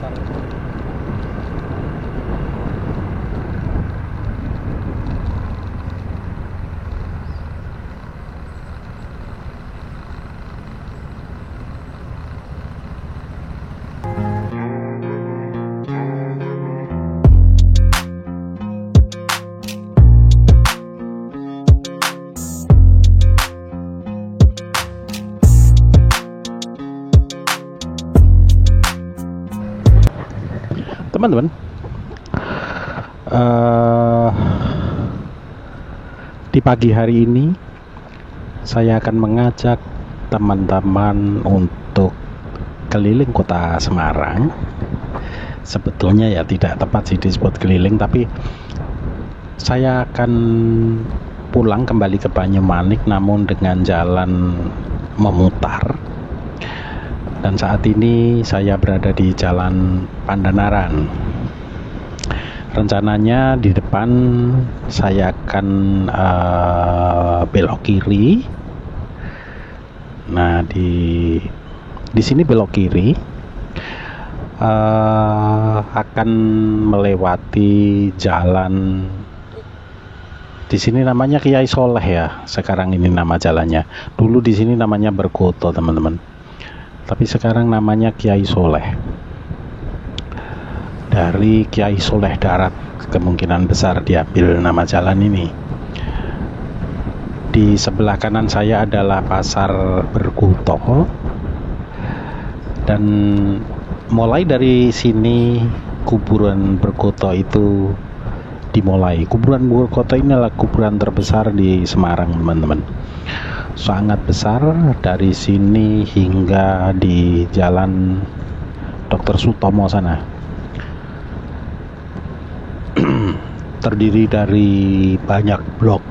pasar. Teman-teman, di pagi hari ini saya akan mengajak teman-teman untuk keliling kota Semarang. Sebetulnya ya tidak tepat sih disebut keliling, tapi saya akan pulang kembali ke Banyumanik namun dengan jalan memutar. Dan saat ini saya berada di Jalan Pandanaran. Rencananya di depan saya akan belok kiri. Nah, di sini belok kiri akan melewati jalan. Di sini namanya Kiai Soleh ya. Sekarang ini nama jalannya. Dulu di sini namanya Bergoto, teman-teman. Tapi sekarang namanya Kiai Soleh. Dari Kiai Soleh Darat kemungkinan besar diambil nama jalan ini. Di sebelah kanan saya adalah Pasar Bergoto. Dan mulai dari sini kuburan Bergoto itu dimulai. Kuburan Bergoto ini adalah kuburan terbesar di Semarang, teman-teman. Sangat besar, dari sini hingga di Jalan Dr. Sutomo sana. Terdiri dari banyak blok.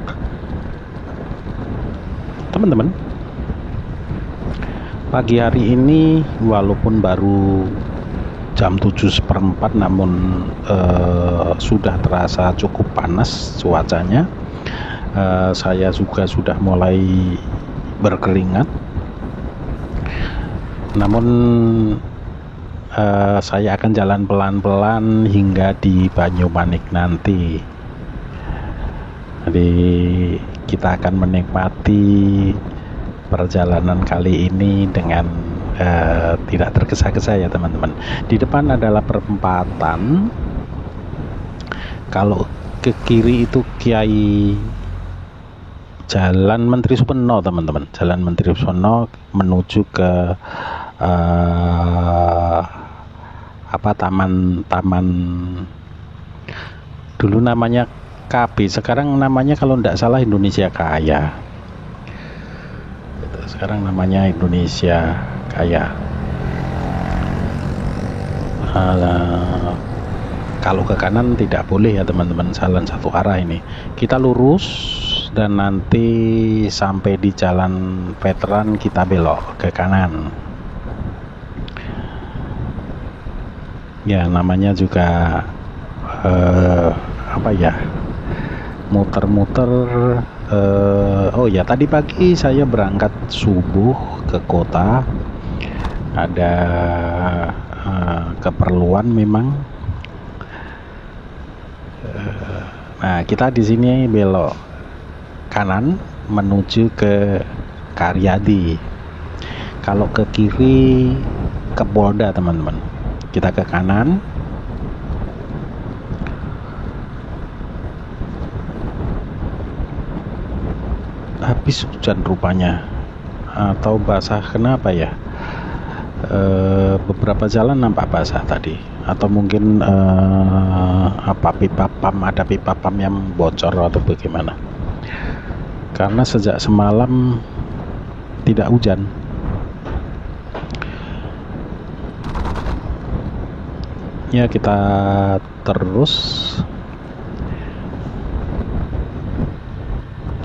Teman-teman, pagi hari ini walaupun baru jam 7:04 namun sudah terasa cukup panas cuacanya. Saya juga sudah mulai berkeringat, namun saya akan jalan pelan-pelan hingga di Banyumanik nanti. Jadi kita akan menikmati perjalanan kali ini dengan tidak tergesa-gesa ya, teman-teman. Di depan adalah perempatan. Kalau ke kiri itu Jalan Menteri Supeno, teman-teman. Jalan Menteri Supeno menuju ke taman dulu namanya KB, sekarang namanya kalau tidak salah Indonesia Kaya. Sekarang namanya Indonesia Kaya. Kalau ke kanan tidak boleh ya, teman-teman. Jalan satu arah ini. Kita lurus dan nanti sampai di Jalan Veteran kita belok ke kanan. Ya, namanya juga muter-muter. Oh ya, tadi pagi saya berangkat subuh ke kota. Ada keperluan memang. Nah, kita di sini belok kanan menuju ke Karyadi. Kalau ke kiri ke Polda, teman-teman. Kita ke kanan. Habis hujan rupanya, atau basah, kenapa ya? Beberapa jalan nampak basah tadi, atau mungkin ada pipa pam yang bocor atau bagaimana. Karena sejak semalam tidak hujan. Ya, kita terus.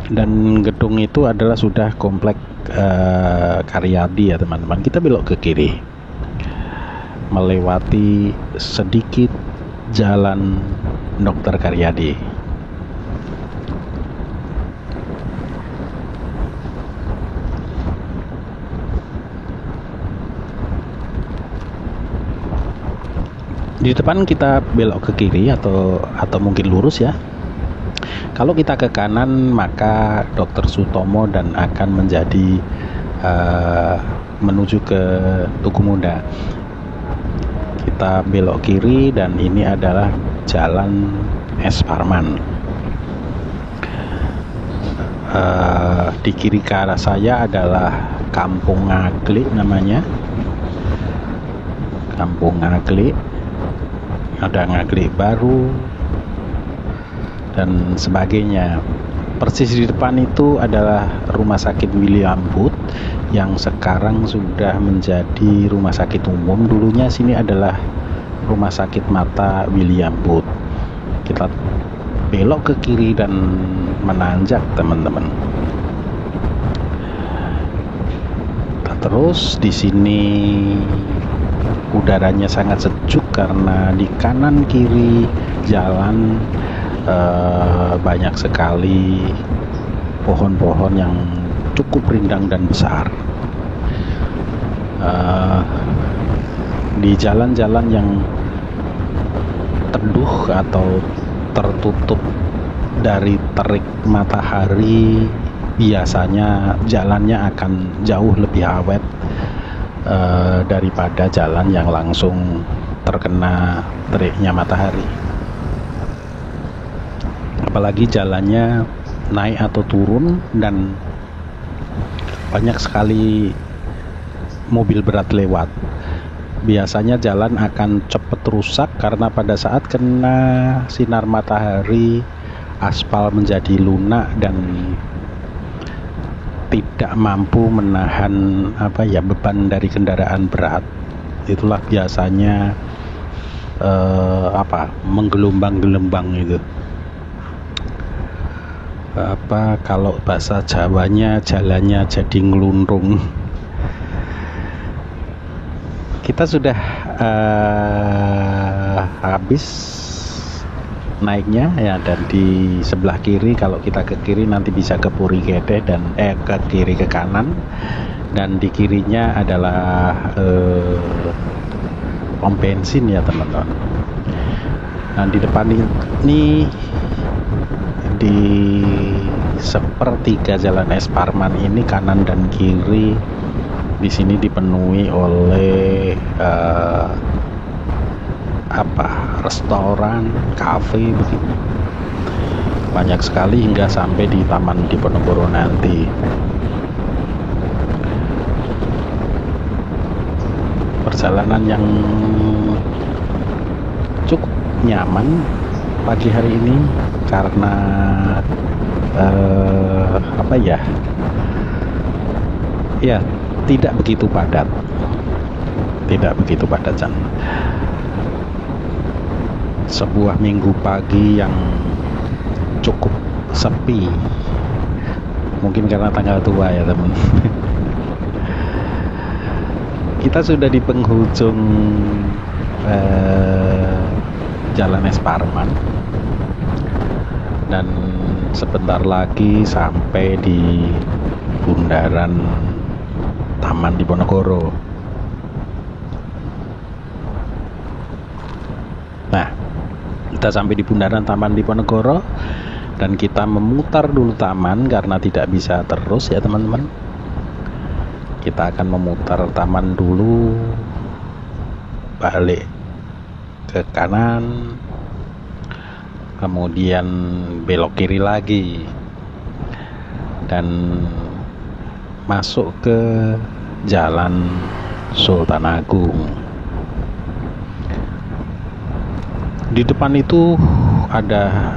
Dan gedung itu adalah sudah komplek Karyadi ya, teman-teman. Kita belok ke kiri melewati sedikit jalan Dr. Karyadi. Di depan kita belok ke kiri atau mungkin lurus ya. Kalau kita ke kanan maka Dr. Sutomo dan akan menjadi menuju ke Tugu Muda. Kita belok kiri dan ini adalah Jalan S. Parman. Di kiri ke arah saya adalah Kampung Ngaglik namanya. Kampung Ngaglik. Ada Ngaglik baru dan sebagainya. Persis di depan itu adalah Rumah Sakit William Booth yang sekarang sudah menjadi rumah sakit umum. Dulunya sini adalah Rumah Sakit Mata William Booth. Kita belok ke kiri dan menanjak, teman-teman. Terus di sini udaranya sangat sejuk karena di kanan kiri jalan banyak sekali pohon-pohon yang cukup rindang dan besar. Di jalan-jalan yang teduh atau tertutup dari terik matahari, biasanya jalannya akan jauh lebih awet daripada jalan yang langsung terkena teriknya matahari. Apalagi jalannya naik atau turun dan banyak sekali mobil berat lewat. Biasanya jalan akan cepat rusak karena pada saat kena sinar matahari aspal menjadi lunak dan tidak mampu menahan beban dari kendaraan berat. Itulah biasanya menggelombang-gelombang itu. Kalau bahasa Jawanya jalannya jadi ngelundrung. Kita sudah habis naiknya ya, dan di sebelah kiri kalau kita ke kiri nanti bisa ke Puri Gede dan ke kiri ke kanan, dan di kirinya adalah pom bensin ya teman-teman. Nah di depan ini di sepertiga Jalan S. Parman ini kanan dan kiri di sini dipenuhi oleh restoran, kafe begitu. Banyak sekali hingga sampai di Taman Diponegoro nanti. Perjalanan yang cukup nyaman pagi hari ini karena tidak begitu padat, Chan. Sebuah minggu pagi yang cukup sepi, mungkin karena tanggal tua ya teman. Kita sudah di penghujung Jalan S. Parman dan sebentar lagi sampai di bundaran Taman Diponegoro. Nah, kita sampai di bundaran Taman Diponegoro dan kita memutar dulu taman karena tidak bisa terus ya teman-teman. Kita akan memutar taman dulu, balik ke kanan, kemudian belok kiri lagi dan masuk ke Jalan Sultan Agung. Di depan itu ada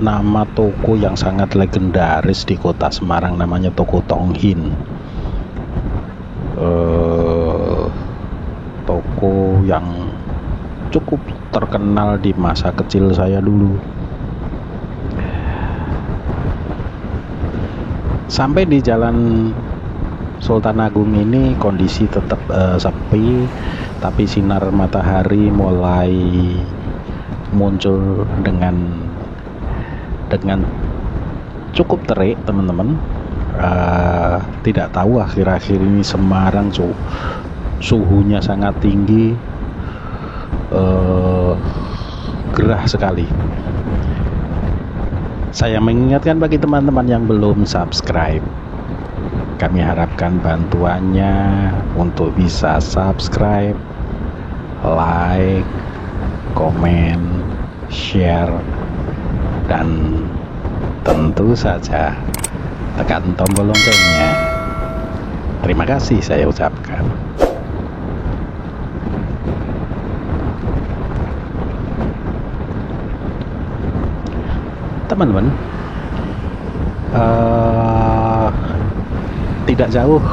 nama toko yang sangat legendaris di kota Semarang, namanya Toko Tonghin. Toko yang cukup terkenal di masa kecil saya dulu. Sampai di Jalan Sultan Agung ini kondisi tetap sepi, tapi sinar matahari mulai muncul dengan cukup terik teman-teman. Tidak tahu akhir-akhir ini Semarang suhunya sangat tinggi, gerah sekali. Saya mengingatkan bagi teman-teman yang belum subscribe, kami harapkan bantuannya untuk bisa subscribe, like, komen, share, dan tentu saja tekan tombol loncengnya. Terima kasih saya ucapkan. Teman-teman, tidak jauh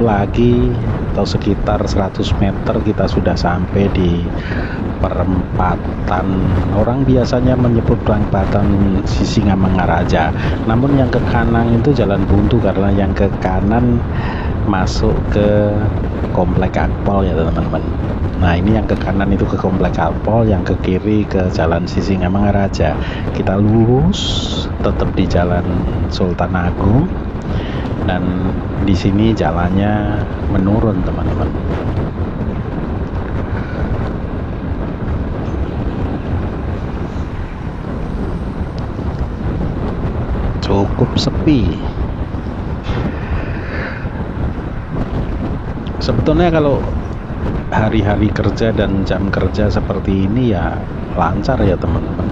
lagi atau sekitar 100 meter kita sudah sampai di perempatan. Orang biasanya menyebut perempatan Sisingamangaraja, namun yang ke kanan itu jalan buntu karena yang ke kanan masuk ke Komplek Akpol ya teman-teman. Nah ini yang ke kanan itu ke Komplek Akpol, yang ke kiri ke Jalan Sisingamangaraja. Kita lurus tetap di Jalan Sultan Agung, dan di sini jalannya menurun teman-teman. Cukup sepi. Sebetulnya kalau hari-hari kerja dan jam kerja seperti ini ya lancar ya teman-teman.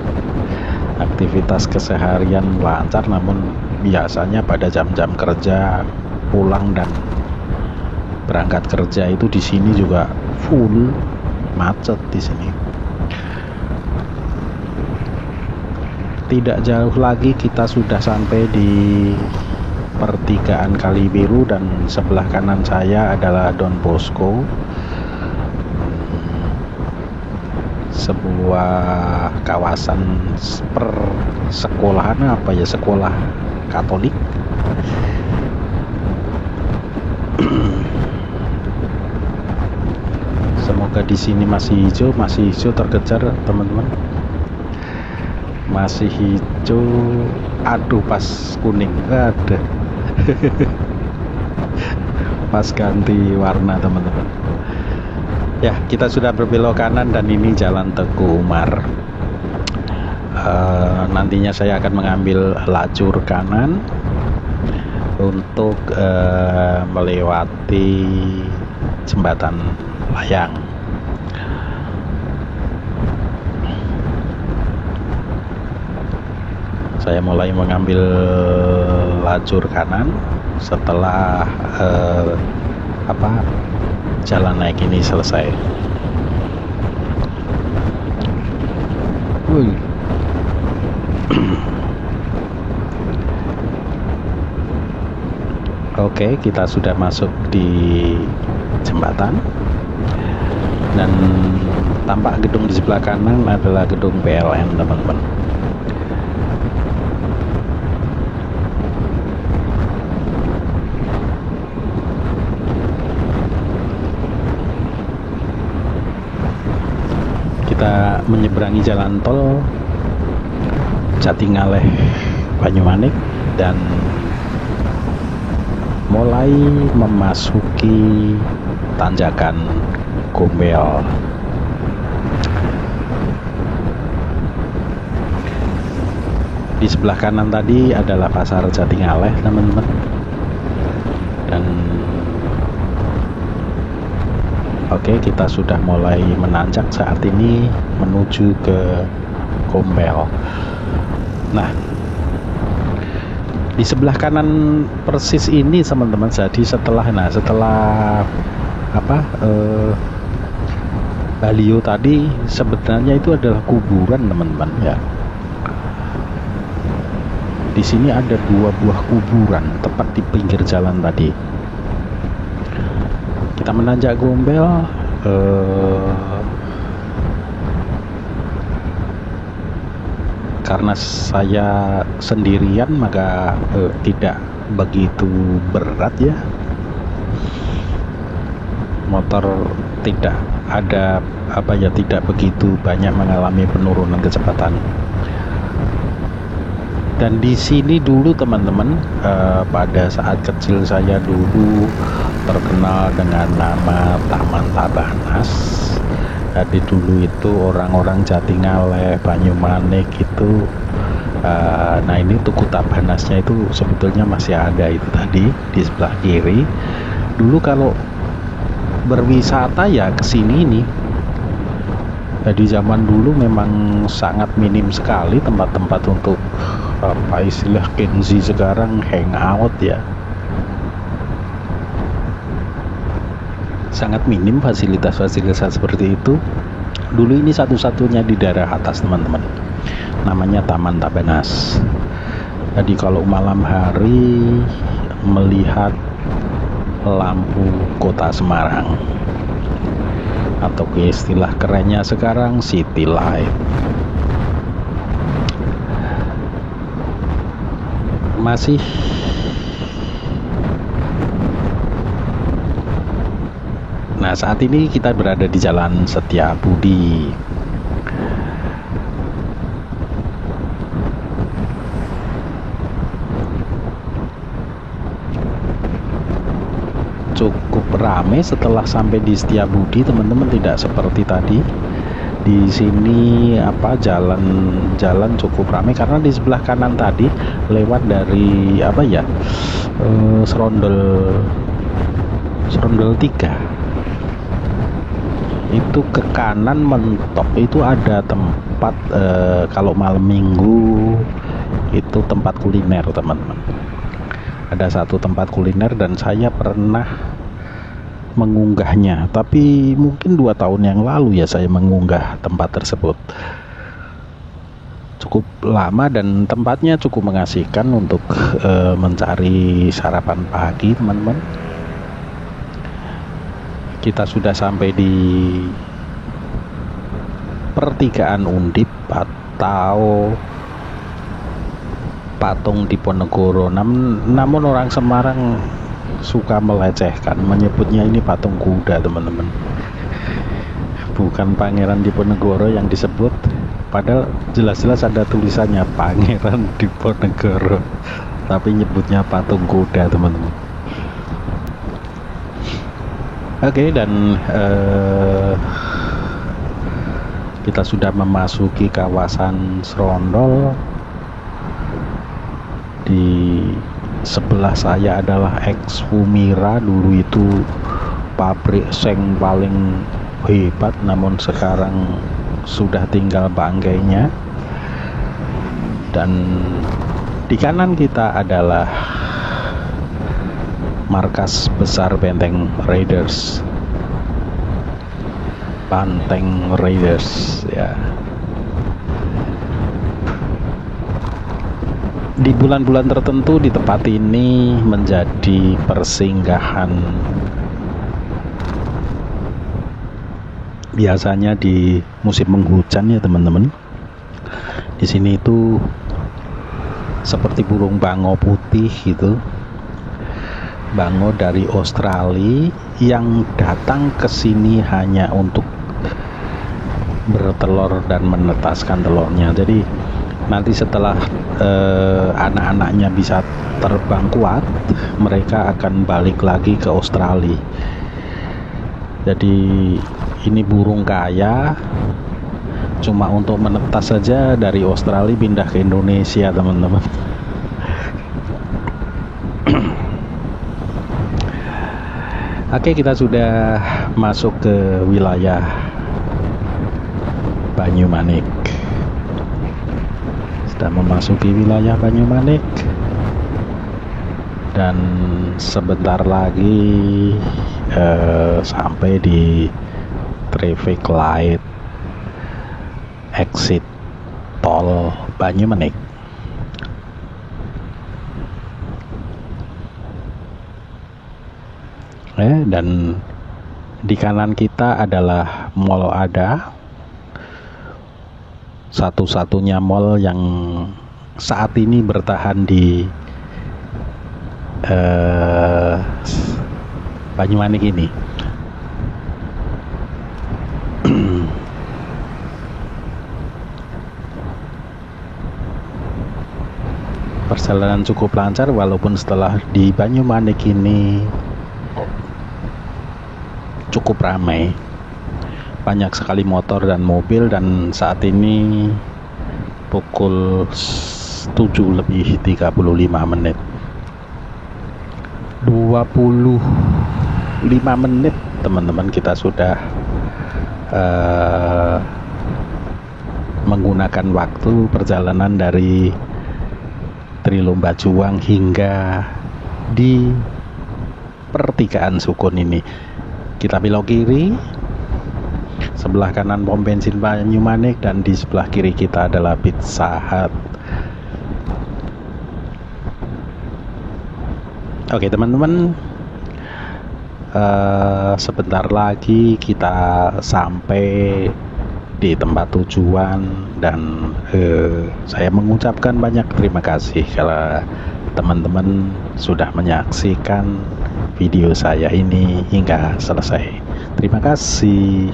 Aktivitas keseharian lancar, namun biasanya pada jam-jam kerja pulang dan berangkat kerja itu di sini juga full macet di sini. Tidak jauh lagi kita sudah sampai di pertigaan Kalibiru, dan sebelah kanan saya adalah Don Bosco, sebuah kawasan persekolahan apa ya, sekolah Katolik. Semoga di sini masih hijau terkejar teman-teman. Masih hijau. Aduh, pas kuning ada. Pas ganti warna teman-teman. Ya, kita sudah berbelok kanan dan ini Jalan Teguh Umar. Nantinya saya akan mengambil lajur kanan untuk melewati jembatan layang. Saya mulai mengambil lajur kanan setelah jalan naik ini selesai. Oke, kita sudah masuk di jembatan, dan tampak gedung di sebelah kanan adalah gedung PLN teman-teman. Kita menyeberangi jalan tol Jatingaleh Banyumanik dan mulai memasuki tanjakan Gombel. Di sebelah kanan tadi adalah pasar Jatingaleh teman-teman, dan oke, kita sudah mulai menanjak saat ini menuju ke Gombel. Nah, di sebelah kanan persis ini teman-teman, jadi setelah Balio tadi sebenarnya itu adalah kuburan teman-teman ya. Di sini ada 2 buah kuburan tepat di pinggir jalan tadi. Kita menanjak Gombel, karena saya sendirian maka tidak begitu berat ya. Motor tidak ada tidak begitu banyak mengalami penurunan kecepatan. Dan di sini dulu teman-teman, pada saat kecil saya dulu terkenal dengan nama Taman Tabanas, Jadi dulu itu orang-orang Jatingaleh, Banyumanik itu nah ini Tugu Tabanasnya itu sebetulnya masih ada itu tadi di sebelah kiri. Dulu kalau berwisata ya ke sini ini. Jadi zaman dulu memang sangat minim sekali tempat-tempat untuk apa istilah Gen Z sekarang hangout ya. Sangat minim fasilitas-fasilitas seperti itu. Dulu ini satu-satunya di daerah atas teman-teman, namanya Taman Tabanas. Jadi kalau malam hari melihat lampu kota Semarang, atau istilah kerennya sekarang City Light, masih nah saat ini kita berada di Jalan Setiabudi. Cukup ramai setelah sampai di Setiabudi teman-teman, tidak seperti tadi. Di sini apa jalan cukup ramai karena di sebelah kanan tadi lewat dari apa ya Serondol 3 itu ke kanan mentok itu ada tempat kalau malam minggu itu tempat kuliner teman-teman. Ada satu tempat kuliner dan saya pernah mengunggahnya, tapi mungkin 2 tahun yang lalu ya saya mengunggah tempat tersebut. Cukup lama dan tempatnya cukup mengasihkan untuk mencari sarapan pagi teman-teman. Kita sudah sampai di pertigaan Undip atau Patung Diponegoro. Namun orang Semarang suka melecehkan, menyebutnya ini patung kuda teman-teman. Bukan Pangeran Diponegoro yang disebut, padahal jelas-jelas ada tulisannya Pangeran Diponegoro, tapi nyebutnya patung kuda teman-teman. Oke, dan kita sudah memasuki kawasan Serondol. Di sebelah saya adalah ex Fumira, dulu itu pabrik seng paling hebat, namun sekarang sudah tinggal bangkainya. Dan di kanan kita adalah markas besar Banteng Raiders ya. Di bulan-bulan tertentu di tempat ini menjadi persinggahan, biasanya di musim penghujan ya teman-teman. Di sini itu seperti burung bango putih gitu, bango dari Australia yang datang ke sini hanya untuk bertelur dan menetaskan telurnya. Jadi nanti setelah anak-anaknya bisa terbang kuat, mereka akan balik lagi ke Australia. Jadi ini burung kaya, cuma untuk menetas saja dari Australia pindah ke Indonesia teman-teman. Oke, kita sudah masuk ke wilayah Banyumanik. Sudah memasuki wilayah Banyumanik dan sebentar lagi sampai di traffic light exit tol Banyumanik. Dan di kanan kita adalah Mall Ada, satu-satunya mall yang saat ini bertahan di Banyumanik ini. Perjalanan cukup lancar walaupun setelah di Banyumanik ini cukup ramai. banyak sekali motor dan mobil, dan saat ini pukul 7:35 menit. 25 menit teman-teman kita sudah menggunakan waktu perjalanan dari Trilomba Juang hingga di pertigaan Sukun ini. Kita belok kiri, sebelah kanan pom bensin Banyumanik, dan di sebelah kiri kita adalah Pizza Hut. Oke teman-teman, sebentar lagi kita sampai di tempat tujuan, dan saya mengucapkan banyak terima kasih kalau teman-teman sudah menyaksikan video saya ini hingga selesai. Terima kasih.